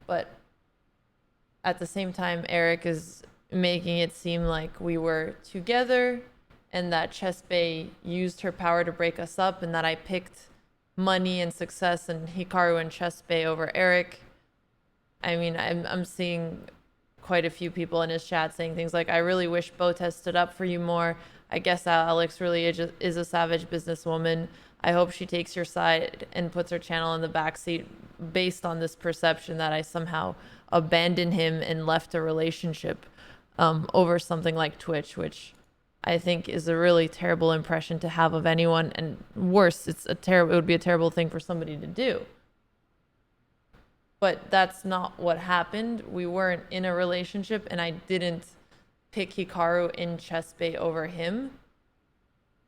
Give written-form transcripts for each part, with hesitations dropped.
but at the same time, Eric is making it seem like we were together and that Chespe used her power to break us up and that I picked money and success and Hikaru and Chespe over Eric. I mean, I'm seeing quite a few people in his chat saying things like, I really wish Botes stood up for you more. I guess Alex really is a savage businesswoman. I hope she takes your side and puts her channel in the backseat based on this perception that I somehow abandoned him and left a relationship over something like Twitch, which I think is a really terrible impression to have of anyone. And worse, it would be a terrible thing for somebody to do. But that's not what happened. We weren't in a relationship, and I didn't pick Hikaru in Chespe over him.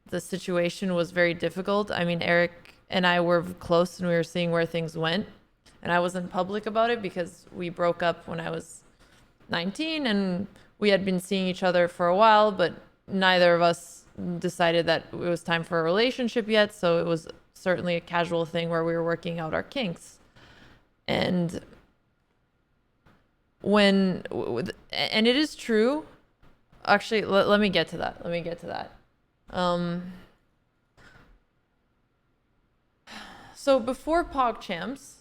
The situation was very difficult. I mean, Eric and I were close and we were seeing where things went. And I wasn't public about it because we broke up when I was 19 and we had been seeing each other for a while, but neither of us decided that it was time for a relationship yet. So it was certainly a casual thing where we were working out our kinks. And and it is true. Actually, let me get to that. So before PogChamps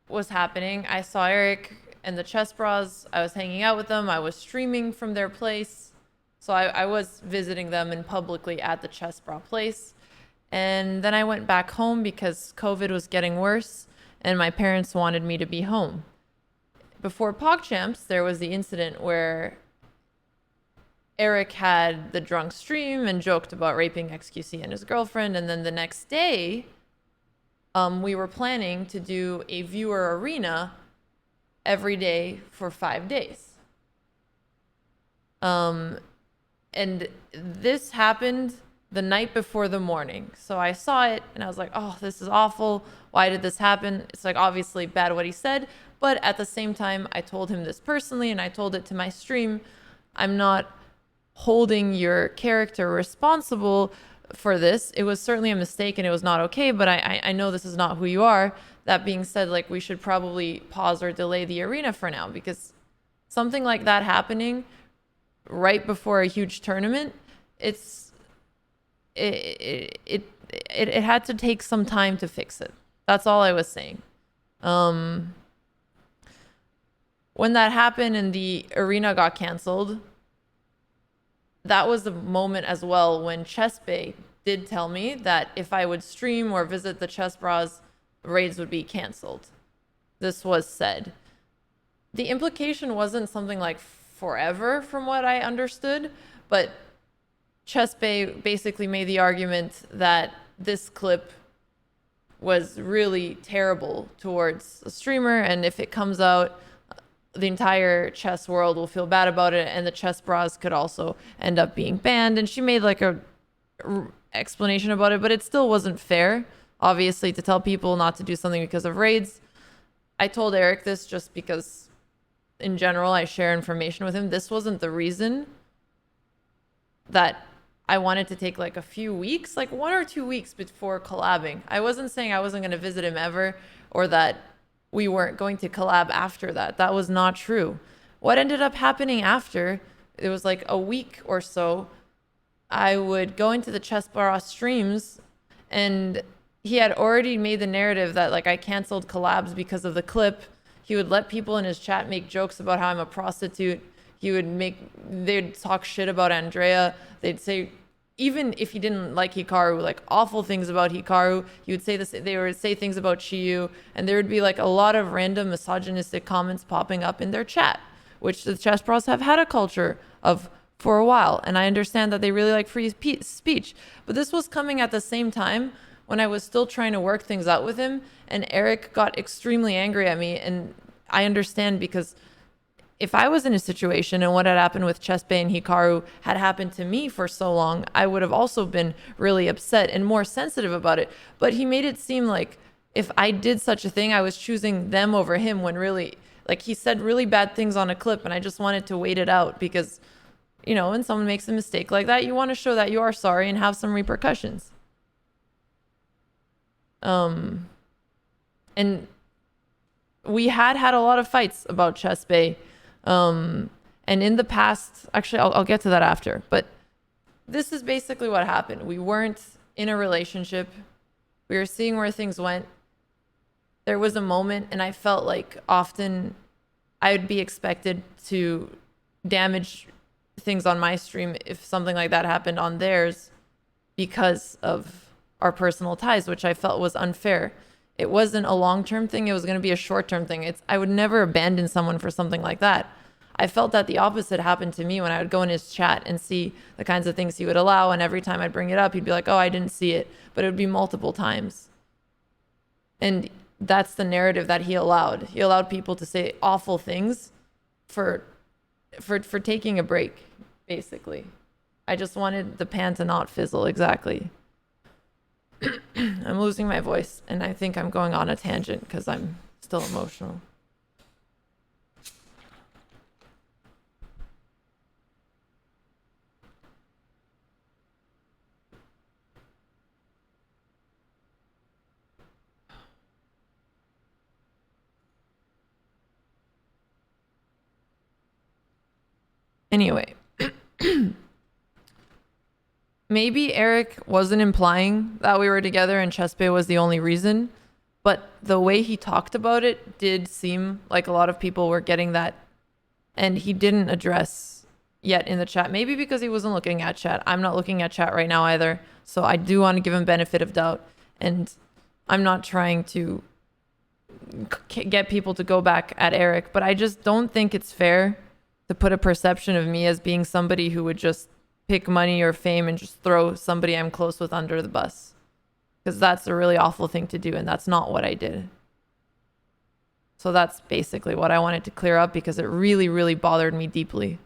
was happening, I saw Eric and the Chess Bras. I was hanging out with them. I was streaming from their place. So I was visiting them and publicly at the Chess Bra place. And then I went back home because COVID was getting worse and my parents wanted me to be home. Before PogChamps, there was the incident where Eric had the drunk stream and joked about raping XQC and his girlfriend. And then the next day, we were planning to do a viewer arena every day for 5 days. And this happened the night before the morning. So I saw it and I was like, oh, this is awful. Why did this happen? It's like obviously bad what he said. But at the same time, I told him this personally and I told it to my stream. I'm not holding your character responsible for this. It was certainly a mistake and it was not okay, but I know this is not who you are. That being said, like we should probably pause or delay the arena for now because something like that happening right before a huge tournament, it had to take some time to fix it. That's all I was saying. When that happened and the arena got canceled, that was the moment as well when Chespe did tell me that if I would stream or visit the Chess Bras, raids would be canceled. This was said. The implication wasn't something like forever from what I understood, but Chespe basically made the argument that this clip was really terrible towards a streamer, and if it comes out, the entire chess world will feel bad about it, and the Chess Bras could also end up being banned. And she made like a explanation about it, but it still wasn't fair, obviously, to tell people not to do something because of raids. I told Eric this just because in general I share information with him. This wasn't the reason that I wanted to take like a few weeks, like 1 or 2 weeks before collabing. I wasn't saying I wasn't going to visit him ever or that we weren't going to collab after that. That was not true. What ended up happening after, it was like a week or so, I would go into the Chess Bar streams and he had already made the narrative that like I canceled collabs because of the clip. He would let people in his chat make jokes about how I'm a prostitute. They'd talk shit about Andrea. They'd say, even if he didn't like Hikaru, like awful things about Hikaru, he would say this. They would say things about Chiyu, and there would be like a lot of random misogynistic comments popping up in their chat, which the Chess Bros have had a culture of for a while. And I understand that they really like free speech, but this was coming at the same time when I was still trying to work things out with him, and Eric got extremely angry at me, and I understand because if I was in a situation and what had happened with Chespe and Hikaru had happened to me for so long, I would have also been really upset and more sensitive about it. But he made it seem like if I did such a thing, I was choosing them over him when really, like he said really bad things on a clip and I just wanted to wait it out because, you know, when someone makes a mistake like that, you want to show that you are sorry and have some repercussions. And we had a lot of fights about Chess Bay. And in the past, actually, I'll get to that after, but this is basically what happened. We weren't in a relationship. We were seeing where things went. There was a moment, and I felt like often I would be expected to damage things on my stream if something like that happened on theirs because of our personal ties, which I felt was unfair. It wasn't a long-term thing. It was going to be a short-term thing. I would never abandon someone for something like that. I felt that the opposite happened to me when I would go in his chat and see the kinds of things he would allow. And every time I'd bring it up, he'd be like, oh, I didn't see it. But it would be multiple times. And that's the narrative that he allowed. He allowed people to say awful things for taking a break, basically. I just wanted the pan to not fizzle, exactly. I'm losing my voice, and I think I'm going on a tangent because I'm still emotional. Anyway, maybe Eric wasn't implying that we were together and Chess Bay was the only reason, but the way he talked about it did seem like a lot of people were getting that, and he didn't address yet in the chat. Maybe because he wasn't looking at chat. I'm not looking at chat right now either, so I do want to give him benefit of doubt, and I'm not trying to get people to go back at Eric, but I just don't think it's fair to put a perception of me as being somebody who would just pick money or fame and just throw somebody I'm close with under the bus. Because that's a really awful thing to do, and that's not what I did. So that's basically what I wanted to clear up because it really, really bothered me deeply.